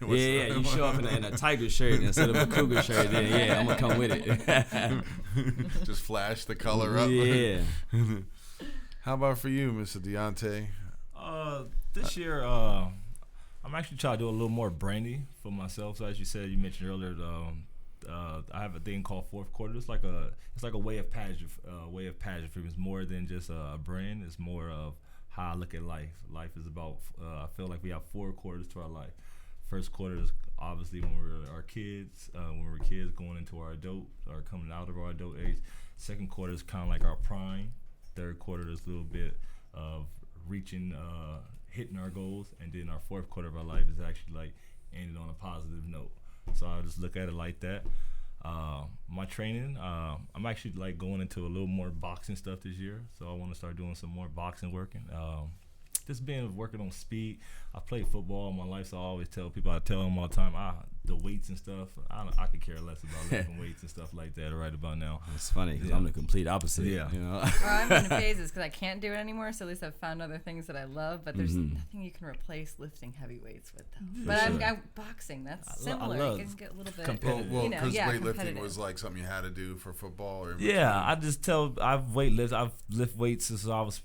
yeah, you show up in a Tiger shirt instead of a Cougar shirt. Then yeah, I'm gonna come with it. Just flash the color up. Yeah. How about for you, Mr. Dionte? This year, I'm actually trying to do a little more branding for myself. So as you mentioned earlier, I have a thing called fourth quarter. It's like a way of pageant. It's more than just a brand. It's more of how I look at life. Life is about. I feel like we have 4 quarters to our life. First quarter is obviously when we're kids going into our adult or coming out of our adult age. Second quarter is kind of like our prime. Third quarter is a little bit of reaching, hitting our goals, and then our fourth quarter of our life is actually ended on a positive note. So I just look at it like that. My training, I'm actually going into a little more boxing stuff this year. So I want to start doing some more boxing working. Just working on speed. I played football all my life, so I always tell people, I tell them all the time, the weights and stuff, I could care less about lifting weights and stuff like that right about now. It's funny because I'm the complete opposite. Yeah. Or I'm in phases because I can't do it anymore, so at least I've found other things that I love, but there's nothing you can replace lifting heavy weights with, though. But I'm boxing, that's similar. love You can get a little bit competitive. Well, because weightlifting competitive. was something you had to do for football? Or Yeah, I just tell, I've lift weights since I was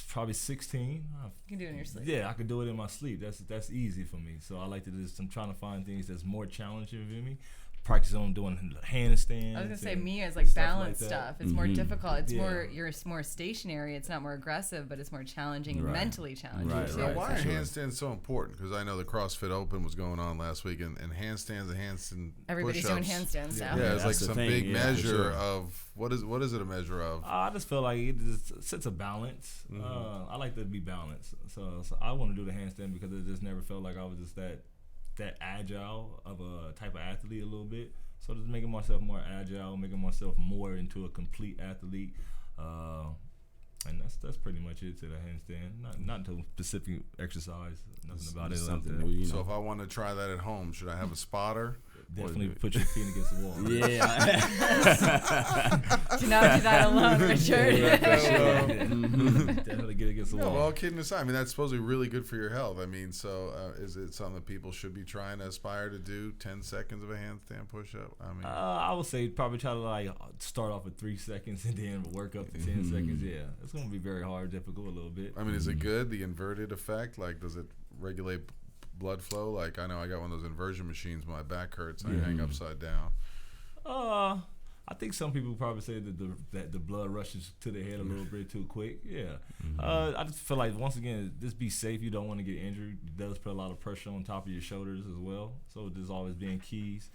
probably 16. You can do it in your sleep. Yeah, I could do it in my sleep. I'm easy for me. So I like to I'm trying to find things that's more challenging for me. Practice on doing handstands. I was gonna say me is stuff balance like that. stuff. It's more difficult. It's Yeah. you're more stationary. It's not more aggressive, but it's more challenging, Right. mentally challenging. Right, too. So why are for sure. handstands so important? Because I know the CrossFit Open was going on last week, and handstands and handstand Everybody's push-ups. doing handstands now. Yeah, it's like that's the some thing, big yeah, for measure sure. of what is it a measure of? I just feel like it just sets a balance. I like to be balanced. So I want to do the handstand because it just never felt like I was just that agile of a type of athlete a little bit. So just making myself more agile, making myself more into a complete athlete. And that's pretty much it to the handstand. Not to specific exercise, nothing about it like something that. new, So if I want to try that at home, should I have a spotter? Definitely put your feet against the wall. Yeah. Do not do that alone, Richard. Definitely get against the No, wall. all kidding aside, I mean that's supposed to be really good for your health. I mean, so is it something that people should be trying to aspire to do? 10 seconds of a handstand push-up. I mean, I would say probably try to start off with 3 seconds and then work up to 10 seconds. Yeah, it's gonna be very hard, difficult a little bit. I mean, is it good? The inverted effect, does it regulate blood flow? I know I got one of those inversion machines. My back hurts. I hang upside down. I think some people probably say that the blood rushes to the head a little bit too quick. Yeah. I just feel like, once again, just be safe. You don't want to get injured. It does put a lot of pressure on top of your shoulders as well. So there's always being keys.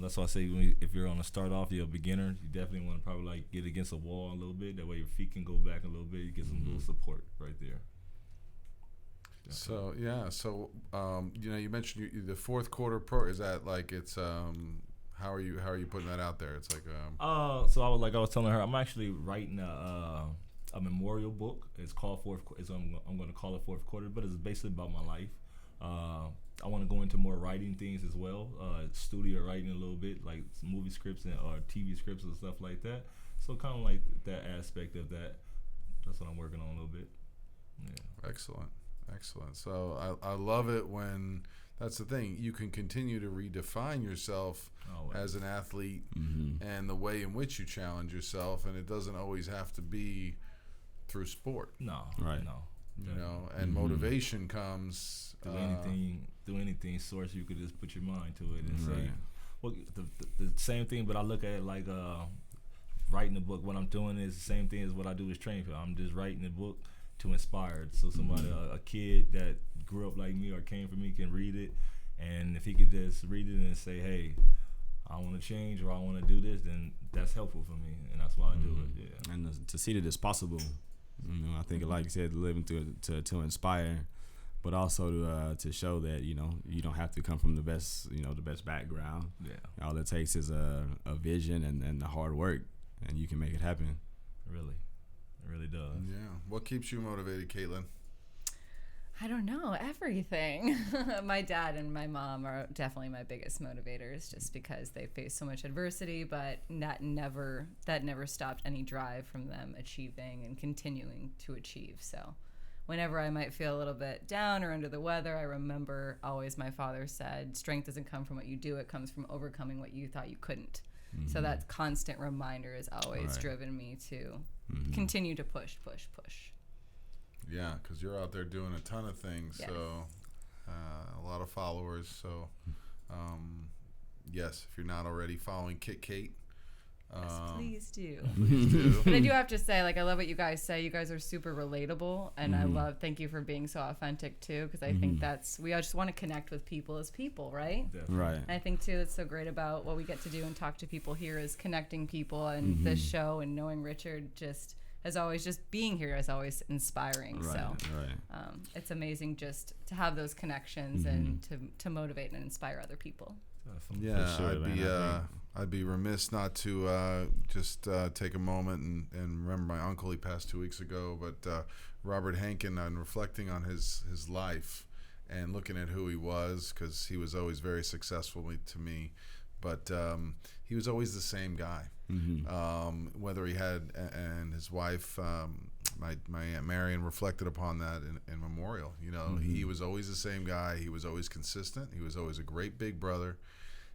That's why I say, if you're on a start off, you're a beginner, you definitely want to probably like get against a wall a little bit. That way your feet can go back a little bit. You get some little support right there. So you mentioned the fourth quarter pro. Is that like it's how are you putting that out there? It's like so I was telling her, I'm actually writing a memorial book. It's called I'm going to call it Fourth Quarter, but it's basically about my life. I want to go into more writing things as well, studio writing a little bit, like movie scripts or TV scripts and stuff like that. So kind of like that aspect of that. That's what I'm working on a little bit. Yeah. Excellent. So I love it when that's the thing. You can continue to redefine yourself as an athlete and the way in which you challenge yourself, and it doesn't always have to be through sport. No. You know, and motivation comes through anything source. You could just put your mind to it and say, well, the same thing. But I look at it like writing a book. What I'm doing is the same thing as what I do as training. I'm just writing a book to inspire. So somebody, a kid that grew up like me or came from me, can read it, and if he could just read it and say, hey, I want to change or I want to do this, then that's helpful for me, and that's why I do it. Yeah. And to see that it's possible. I think, like you said, living to inspire, but also to show that you don't have to come from the best background. Yeah. All it takes is a vision and the hard work, and you can make it happen. Really, it really does. Yeah. What keeps you motivated, Caitlin? I don't know, everything. My dad and my mom are definitely my biggest motivators, just because they face so much adversity, but that never stopped any drive from them achieving and continuing to achieve. So whenever I might feel a little bit down or under the weather, I remember always my father said, strength doesn't come from what you do, it comes from overcoming what you thought you couldn't. So that constant reminder has always driven me to continue to push. Yeah, because you're out there doing a ton of things, so a lot of followers. So, yes, if you're not already following Kate, yes, please do. Please do. But I do have to say, I love what you guys say. You guys are super relatable, and thank you for being so authentic too, because I think we all just want to connect with people as people, right? Definitely. Right. And I think too, it's so great about what we get to do and talk to people here is connecting people, and this show and knowing Richard being here is always inspiring. Right, so right. It's amazing just to have those connections and to motivate and inspire other people. Yeah, sure, I'd be remiss not to just take a moment and remember my uncle. He passed 2 weeks ago, but Robert Hankin, and reflecting on his life and looking at who he was, because he was always very successful to me, but he was always the same guy. Whether he had, and his wife, my Aunt Marion, reflected upon that in memorial. He was always the same guy. He was always consistent. He was always a great big brother.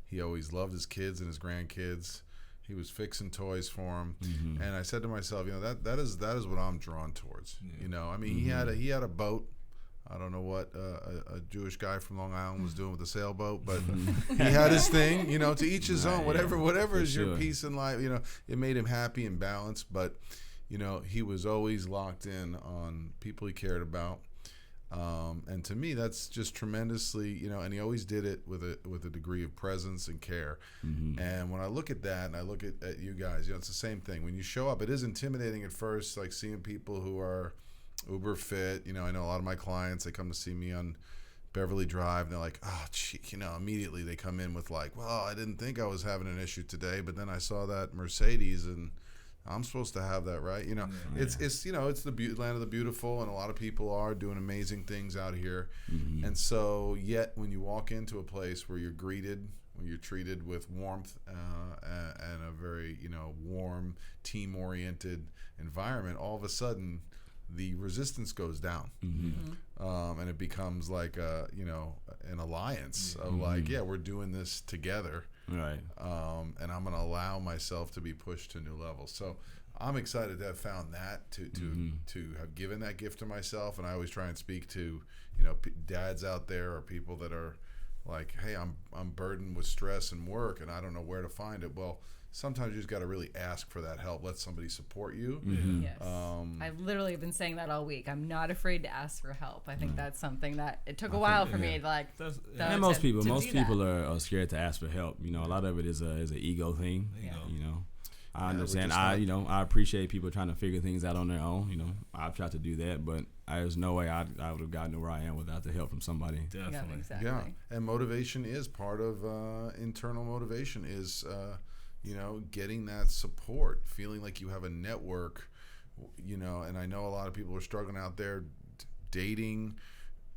He always loved his kids and his grandkids. He was fixing toys for them. And I said to myself, that is what I'm drawn towards. He had a boat. I don't know what a Jewish guy from Long Island was doing with the sailboat, but he had his thing, to each his own, whatever is your peace in life, it made him happy and balanced, but, he was always locked in on people he cared about. And to me, that's just tremendously, and he always did it with a degree of presence and care. And when I look at that, and I look at you guys, it's the same thing. When you show up, it is intimidating at first, like seeing people who are uber fit. I know a lot of my clients, they come to see me on Beverly Drive, and they're like, oh gee, immediately they come in with like, well, I didn't think I was having an issue today, but then I saw that Mercedes and I'm supposed to have that, right? It's it's the land of the beautiful, and a lot of people are doing amazing things out here. And so yet when you walk into a place where you're greeted, when you're treated with warmth and a very warm, team-oriented environment, all of a sudden the resistance goes down, and it becomes like an alliance of like, we're doing this together, right? And I'm going to allow myself to be pushed to new levels. So I'm excited to have found that, to have given that gift to myself. And I always try and speak to dads out there, or people that are like, hey, I'm burdened with stress and work, and I don't know where to find it. Well, sometimes you just got to really ask for that help. Let somebody support you. Yes. I've literally been saying that all week. I'm not afraid to ask for help. I think that's something that it took a while for me to like. And most people are scared to ask for help. You know, a lot of it is an ego thing. You know, I understand. I appreciate people trying to figure things out on their own. You know, I've tried to do that, but there's no way I would have gotten to where I am without the help from somebody. Definitely. Yeah, exactly. Yeah, and motivation is part of internal motivation is, getting that support, feeling like you have a network, and I know a lot of people are struggling out there dating,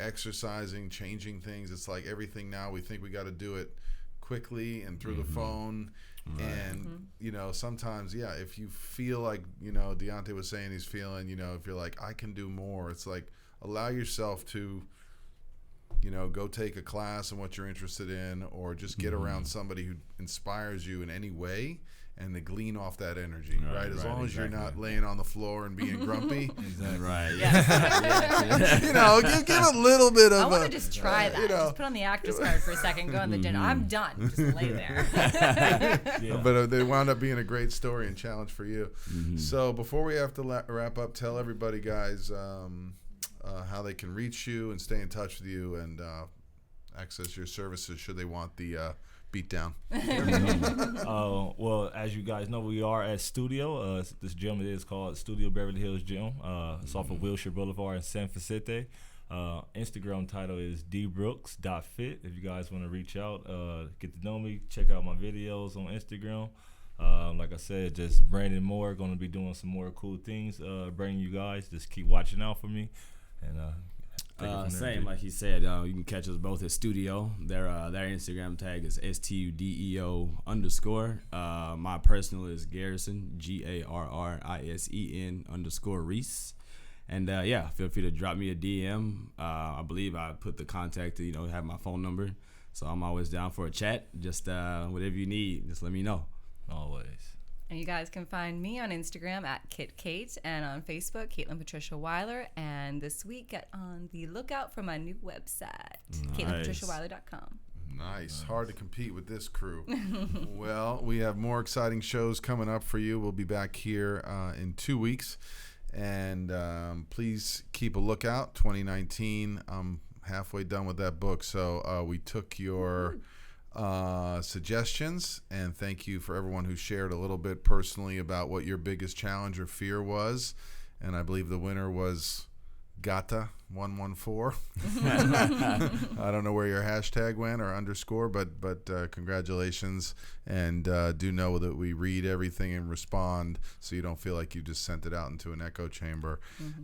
exercising, changing things. It's like everything now we think we got to do it quickly and through the phone. Right. And, sometimes, if you feel like, Dionte was saying he's feeling, if you're like, I can do more, it's like allow yourself to, go take a class in what you're interested in, or just get around somebody who inspires you in any way and to glean off that energy, right? As long as you're not laying on the floor and being grumpy. Exactly. Right. Give a little bit of I want to just try that. Just put on the actress card for a second, go in the gym. I'm done. Just lay there. But they wound up being a great story and challenge for you. So before we have to wrap up, tell everybody, guys, how they can reach you and stay in touch with you and access your services should they want the beat down. Well, as you guys know, we are at Studio. This gym is called Studio Beverly Hills Gym. It's off of Wilshire Boulevard in San Vicente. Instagram title is dbrooks.fit. If you guys want to reach out, get to know me, check out my videos on Instagram. Like I said, just Brandon Moore, going to be doing some more cool things, bringing you guys. Just keep watching out for me. And same, like he said, you can catch us both at Studio. Their Instagram tag is STUDEO_. My personal is Garrisen, GARRISEN_Reese. And feel free to drop me a DM. I believe I put the contact to have my phone number, so I'm always down for a chat. Just whatever you need, just let me know. Always. And you guys can find me on Instagram at KitKate and on Facebook, Caitlin Patricia Weiler. And this week, get on the lookout for my new website, CaitlinPatriciaWeiler.com. Nice. Hard to compete with this crew. Well, we have more exciting shows coming up for you. We'll be back here in 2 weeks. And please keep a lookout. 2019, I'm halfway done with that book. So we took your suggestions, and thank you for everyone who shared a little bit personally about what your biggest challenge or fear was. And I believe the winner was Gata114. I don't know where your hashtag went or underscore, but congratulations, and do know that we read everything and respond, so you don't feel like you just sent it out into an echo chamber.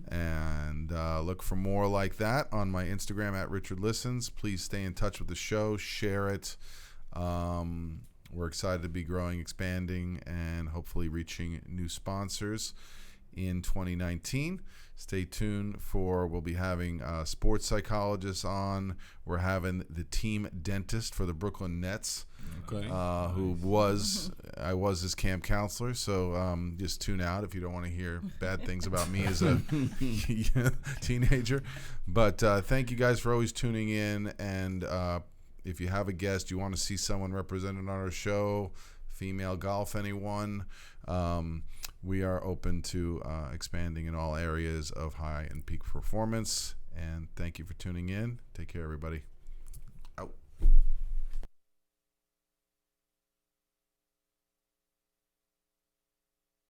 And look for more like that on my Instagram at Richard Listens. Please stay in touch with the show, share it. We're excited to be growing, expanding, and hopefully reaching new sponsors in 2019. Stay tuned we'll be having sports psychologists on. We're having the team dentist for the Brooklyn Nets, I was his camp counselor. So just tune out if you don't want to hear bad things about me as a teenager. But thank you guys for always tuning in. And if you have a guest, you want to see someone represented on our show, female golf, anyone, we are open to expanding in all areas of high and peak performance. And thank you for tuning in. Take care, everybody.